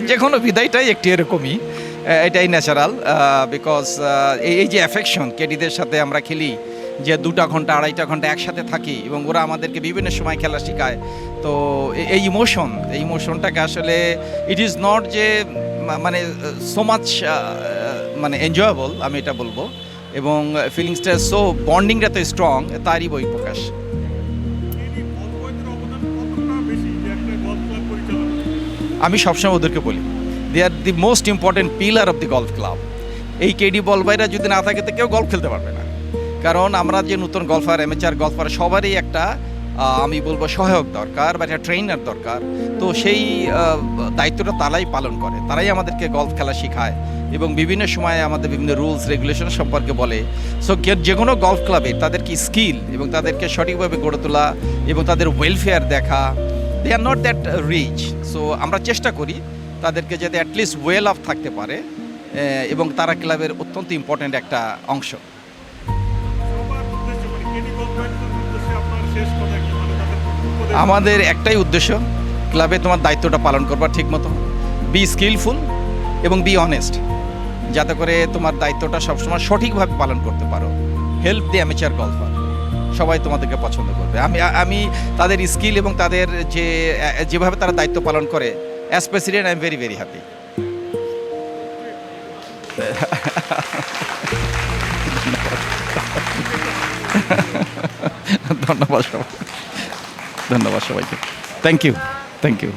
যে কোনো বিদায়টাই একটি এরকমই, এটাই ন্যাচারাল। বিকজ এই যে অ্যাফেকশন, কেডিদের সাথে আমরা খেলি, যে 2 ঘন্টা 2.5 ঘন্টা একসাথে থাকি এবং ওরা আমাদেরকে বিভিন্ন সময় খেলা শেখায়। তো এই ইমোশনটাকে আসলে ইট ইজ নট যে মানে সো মাচ মানে এনজয়েবল, আমি এটা বলবো। এবং ফিলিংসটা সো বন্ডিংটা তো স্ট্রং, তারই বই প্রকাশ। আমি সবসময় ওদেরকে বলি, they are the most important pillar of the golf club. এই কেডি বল ভাইরা যদি না থাকে তো কেউ গলফ খেলতে পারবে না। কারণ আমরা যে নতুন গলফার, অ্যামেচার গলফার, সবারই একটা আমি বলবো সহায়ক দরকার বা একটা ট্রেনার দরকার। তো সেই দায়িত্বটা তারাই পালন করে, তারাই আমাদেরকে গলফ খেলা শেখায় এবং বিভিন্ন সময়ে আমাদের বিভিন্ন রুলস রেগুলেশন সম্পর্কে বলে। সো যে কোনো গলফ ক্লাবে তাদেরকে স্কিল এবং তাদেরকে সঠিকভাবে গড়ে তোলা এবং তাদের ওয়েলফেয়ার দেখা, they are not that rich. So আমরা চেষ্টা করি তাদেরকে যাতে অ্যাটলিস্ট ওয়েল অফ থাকতে পারে, এবং তারা ক্লাবের অত্যন্ত ইম্পর্ট্যান্ট একটা অংশ। আমাদের একটাই উদ্দেশ্য, ক্লাবে তোমার দায়িত্বটা পালন করবার ঠিক মতো, বি স্কিলফুল এবং বি অনেস্ট, যাতে করে তোমার দায়িত্বটা সবসময় সঠিকভাবে পালন করতে পারো। হেল্প দি অ্যামেচার গলফার, সবাই তোমাদেরকে পছন্দ করবে। আমি তাদের স্কিল এবং তাদের যেভাবে তারা দায়িত্ব পালন করে, as president I am very very happy. ধন্যবাদ সবাই, ধন্যবাদ সবাইকে। Thank you.